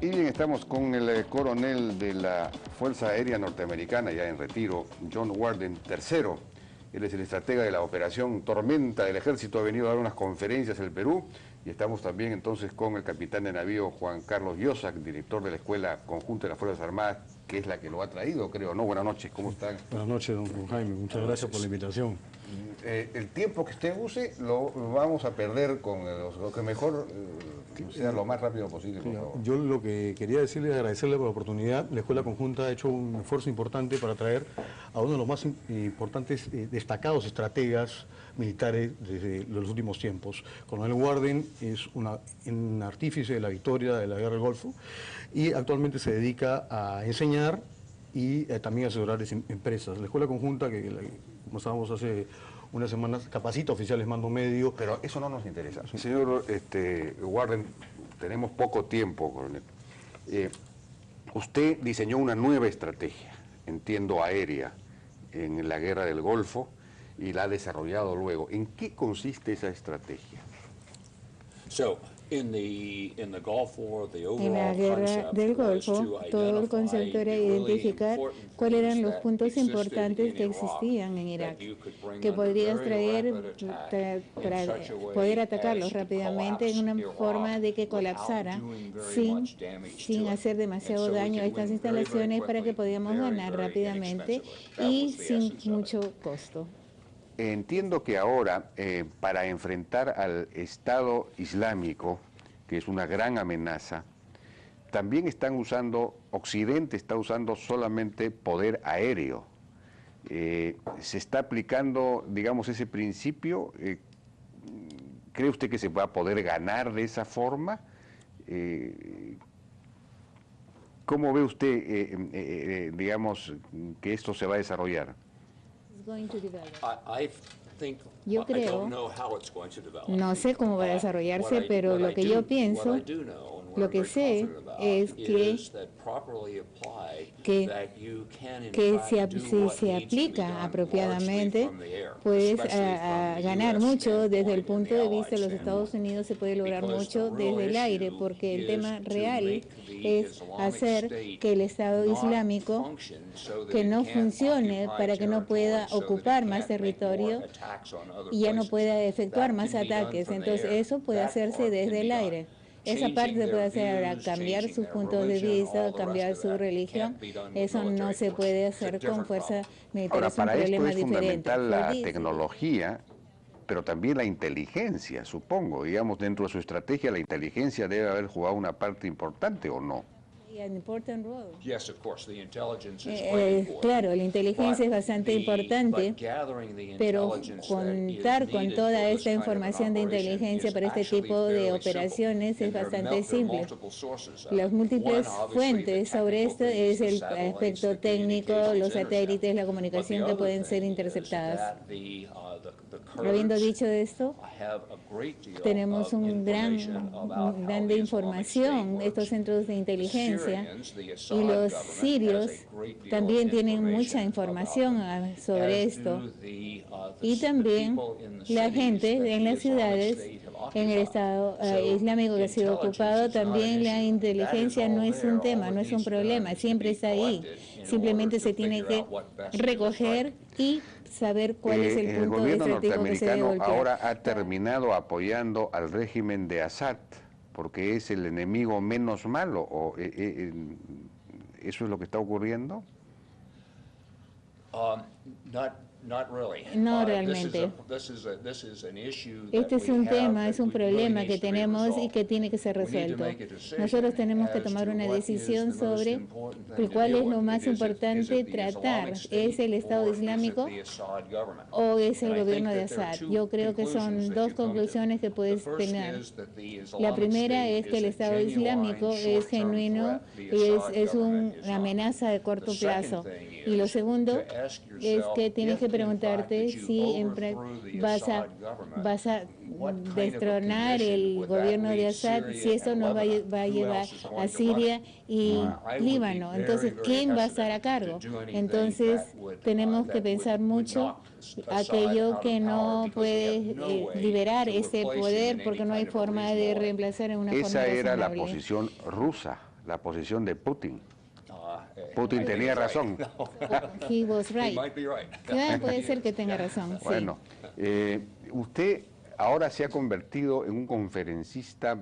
Y bien, estamos con el coronel de la Fuerza Aérea Norteamericana, ya en retiro, John Warden III. Él es el estratega de la operación Tormenta del Ejército, ha venido a dar unas conferencias en el Perú. Y estamos también entonces con el capitán de navío Juan Carlos Llosac, director de la Escuela Conjunta de las Fuerzas Armadas, que es la que lo ha traído, creo, ¿no? Buenas noches, ¿cómo están? Buenas noches, don Jaime, muchas gracias por la invitación. El tiempo que usted use lo vamos a perder con lo que mejor sea lo más rápido posible, por favor. Yo lo que quería decirle es agradecerle por la oportunidad. La Escuela Conjunta ha hecho un esfuerzo importante para traer a uno de los más importantes destacados estrategas militares desde los últimos tiempos. Coronel Warden es un artífice de la victoria de la Guerra del Golfo y actualmente se dedica a enseñar y también a asesorar empresas. La Escuela Conjunta, que comenzábamos hace unas semanas, capacita oficiales mando medio. Pero eso no nos interesa. Señor Warden, tenemos poco tiempo, coronel. Usted diseñó una nueva estrategia, entiendo aérea, en la Guerra del Golfo y la ha desarrollado luego. ¿En qué consiste esa estrategia? En la Guerra del Golfo, todo el concepto era identificar cuáles eran los puntos importantes que existían en Irak, que podrías traer para poder atacarlos rápidamente en una forma de que colapsara sin hacer demasiado daño a estas instalaciones, para que podamos ganar rápidamente y sin mucho costo. Entiendo que ahora, para enfrentar al Estado Islámico, que es una gran amenaza, también Occidente está usando solamente poder aéreo. ¿Se está aplicando, digamos, ese principio? ¿Cree usted que se va a poder ganar de esa forma? ¿Cómo ve usted, digamos, que esto se va a desarrollar? Yo creo, no sé cómo va a desarrollarse, pero lo que yo pienso, lo que sé es que si se aplica apropiadamente, puedes ganar mucho desde el punto de vista de los Estados Unidos. Se puede lograr mucho desde el aire, porque el tema real es hacer que el Estado Islámico que no funcione, para que no pueda ocupar más territorio y ya no pueda efectuar más ataques. Entonces eso puede hacerse desde el aire. Esa parte se puede hacer ahora, cambiar sus puntos de vista, cambiar su religión. Eso no se puede hacer con fuerza militar. Ahora, es un para problema esto es diferente. fundamental la tecnología, pero también la inteligencia, supongo. Digamos, dentro de su estrategia, la inteligencia debe haber jugado una parte importante, ¿o no? Claro, la inteligencia es bastante importante, pero contar con toda esta información de inteligencia para este tipo de operaciones es bastante simple. Las múltiples fuentes sobre esto es el aspecto técnico, los satélites, la comunicación que pueden ser interceptadas. Habiendo dicho esto, tenemos un gran de información, estos centros de inteligencia, y los sirios también tienen mucha información sobre esto. Y también la gente en las ciudades, en el Estado Islámico que ha sido ocupado, también la inteligencia no es un tema, no es un problema, siempre está ahí. Simplemente se tiene que recoger y saber cuál es el punto estratégico que se debe golpear. El gobierno norteamericano ahora ha terminado apoyando al régimen de Assad, porque es el enemigo menos malo, ¿o eso es lo que está ocurriendo? No realmente. Este es un tema, es un problema que tenemos y que tiene que ser resuelto. Nosotros tenemos que tomar una decisión sobre cuál es lo más importante tratar. ¿Es el Estado Islámico o es el gobierno de Assad? Yo creo que son dos conclusiones que puedes tener. La primera es que el Estado Islámico es genuino y es una amenaza de corto plazo. Y lo segundo es que tienes que preguntarte si vas a destronar el gobierno de Assad, si eso nos va a llevar a Siria y Líbano. Entonces, ¿quién va a estar a cargo? Entonces, tenemos que pensar mucho aquello que no puede liberar ese poder, porque no hay forma de reemplazar en una forma razonable. Esa era la posición rusa la posición de Putin. Putin tenía razón. He was right. Puede ser que tenga razón. Bueno, usted ahora se ha convertido en un conferencista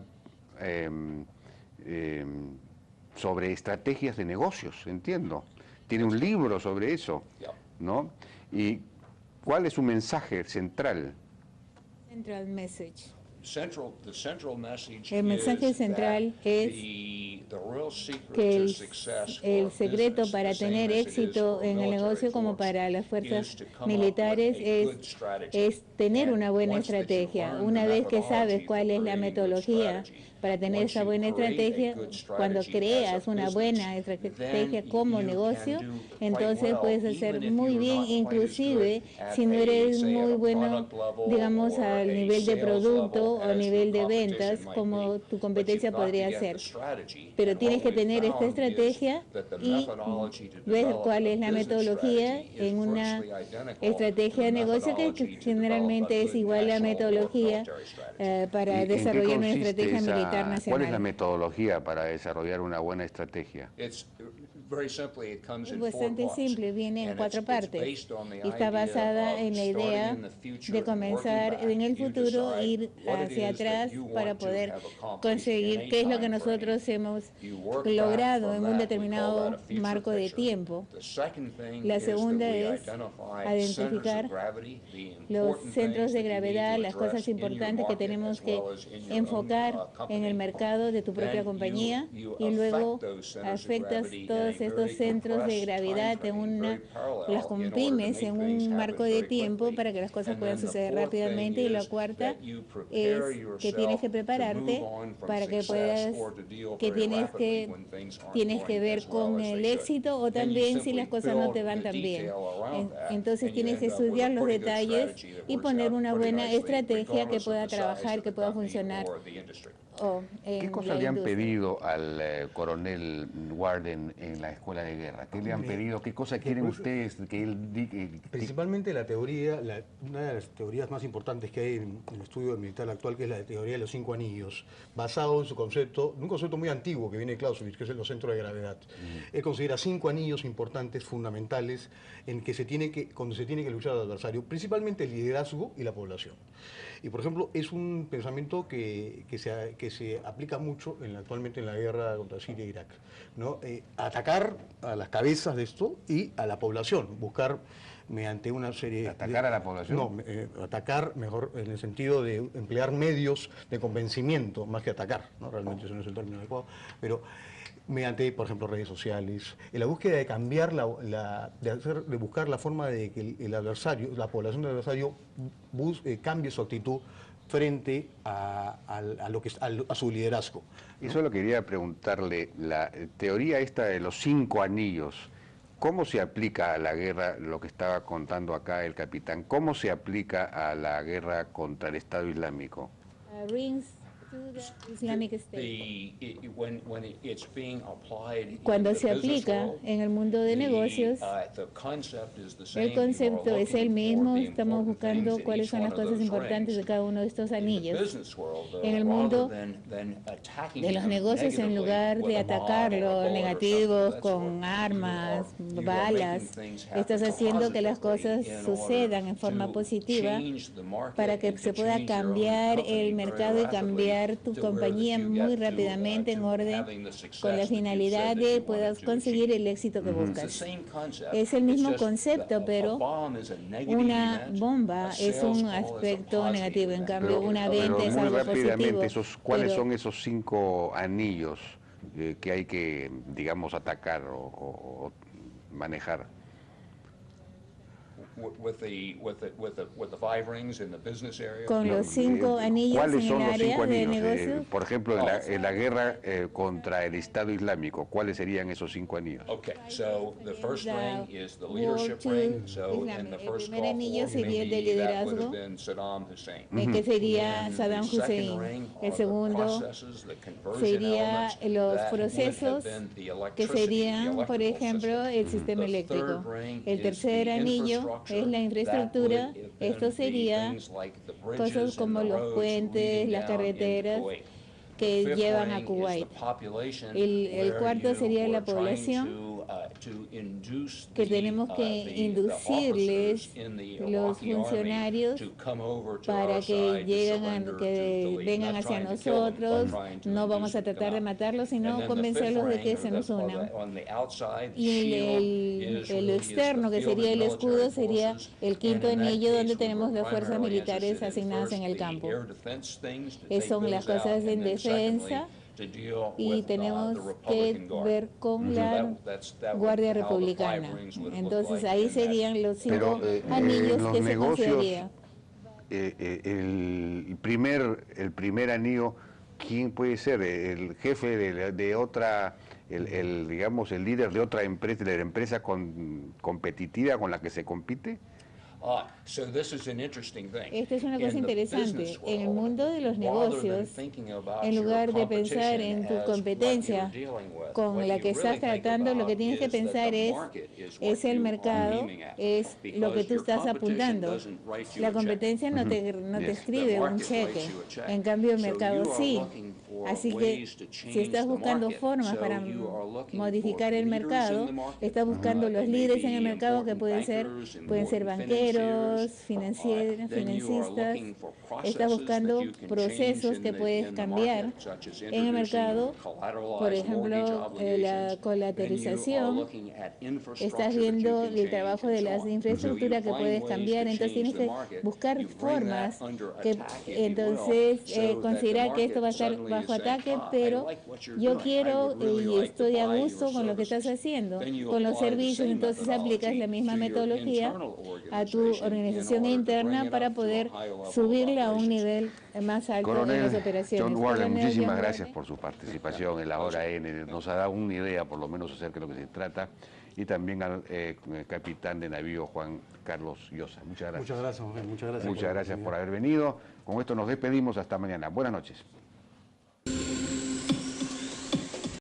sobre estrategias de negocios, entiendo. Tiene un libro sobre eso, ¿no? ¿Y cuál es su mensaje central? Central message. El mensaje central es que el secreto para tener éxito en el negocio como para las fuerzas militares es tener una buena estrategia. Una vez que sabes cuál es la metodología para tener esa buena estrategia, cuando creas una buena estrategia como negocio, entonces puedes hacer muy bien, inclusive si no eres muy bueno, digamos, al nivel de producto o a nivel de ventas, como tu competencia podría ser. Pero tienes que tener esta estrategia y ver cuál es la metodología en una estrategia de negocio que generalmente es igual a la metodología para desarrollar una estrategia militar nacional. ¿Cuál es la metodología para desarrollar una buena estrategia? Es bastante simple, viene en 4 partes y está basada en la idea de comenzar en el futuro, ir hacia atrás para poder conseguir qué es lo que nosotros hemos logrado en un determinado marco de tiempo. La segunda es identificar los centros de gravedad, las cosas importantes que tenemos que enfocar en el mercado de tu propia compañía, y luego afectas todos estos centros de gravedad las comprimes en un marco de tiempo para que las cosas puedan suceder rápidamente. Y la cuarta es que tienes que prepararte para que puedas, tienes que ver con el éxito o también si las cosas no te van tan bien. Entonces tienes que estudiar los detalles y poner una buena estrategia que pueda trabajar, que pueda funcionar. ¿Qué cosas le han pedido al coronel Warden en la escuela de guerra? ¿Qué le han pedido? ¿Qué cosas quieren ustedes que él diga? Principalmente la teoría, una de las teorías más importantes que hay en el estudio militar actual, que es la teoría de los 5 anillos, basado en su concepto, un concepto muy antiguo que viene de Clausewitz, que es los centros de gravedad. Él considera 5 anillos importantes, fundamentales, en que cuando se tiene que luchar al adversario, principalmente el liderazgo y la población. Y por ejemplo, es un pensamiento que se aplica mucho actualmente en la guerra contra Siria e Irak, ¿no? Atacar a las cabezas de esto y a la población, buscar mediante una serie ¿Atacar a la población? No, atacar mejor en el sentido de emplear medios de convencimiento más que atacar, ¿no? Realmente eso no es el término adecuado, pero mediante, por ejemplo, redes sociales, en la búsqueda de cambiar, de buscar la forma de que el adversario, la población del adversario cambie su actitud frente a su liderazgo, ¿no? Eso lo quería preguntarle, la teoría esta de los 5 anillos, ¿cómo se aplica a la guerra, lo que estaba contando acá el capitán, cómo se aplica a la guerra contra el Estado Islámico? Cuando se aplica en el mundo de negocios, el concepto es el mismo. Estamos buscando cuáles son las cosas importantes de cada uno de estos anillos. En el mundo de los negocios, en lugar de atacar lo negativo con armas, balas, estás haciendo que las cosas sucedan en forma positiva para que se pueda cambiar el mercado y cambiar tu compañía muy rápidamente en orden con la finalidad de puedas conseguir el éxito que buscas. Es el mismo concepto, pero una bomba es un aspecto negativo, en cambio una venta es algo positivo. ¿Cuáles son esos 5 anillos que hay que, digamos, atacar o manejar? Con los 5 anillos ¿Cuáles son en el los 5 área de anillos? negocio. Por ejemplo, en la guerra contra el Estado Islámico, ¿cuáles serían esos 5 anillos? El primer anillo sería el de liderazgo, que sería Saddam Hussein. El segundo sería los procesos, que serían, por ejemplo, el sistema eléctrico. El tercer anillo es la infraestructura. Esto sería cosas como los puentes, las carreteras. que llevan a Kuwait. El cuarto sería la población que tenemos que inducirles los funcionarios para que vengan hacia nosotros. No vamos a tratar de matarlos, sino convencerlos de que se nos unan. Y el externo, que sería el escudo, sería el quinto anillo, donde tenemos las fuerzas militares asignadas en el campo. Son las cosas en defensa, y tenemos que ver con la Guardia Republicana. Entonces ahí serían los 5 anillos que se consideraría. El primer anillo, ¿quién puede ser? ¿El jefe de otra, digamos, el líder de otra empresa, de la empresa competitiva con la que se compite? Esta es una cosa interesante. En el mundo de los negocios, en lugar de pensar en tu competencia con la que estás tratando, lo que tienes que pensar es el mercado, es lo que tú estás apuntando. La competencia no te escribe un cheque, en cambio el mercado sí. Así que si estás buscando formas para modificar el mercado, estás buscando los líderes en el mercado, que pueden ser banqueros, financistas, estás buscando procesos que puedes cambiar en el mercado, por ejemplo, la colateralización, estás viendo el trabajo de las infraestructuras que puedes cambiar, entonces tienes que buscar formas que entonces considerar que esto va a estar bajo ataque, pero yo quiero y estoy a gusto con lo que estás haciendo, con los servicios. Entonces aplicas la misma metodología a tu organización interna para poder subirla a un nivel más alto en las operaciones. John Warner, muchísimas gracias por su participación en la Hora N. Nos ha dado una idea, por lo menos, acerca de lo que se trata, y también al capitán de navío Juan Carlos Llosa. Muchas gracias. Muchas gracias, Jorge. Muchas gracias. Muchas gracias por haber venido. Con esto nos despedimos. Hasta mañana. Buenas noches.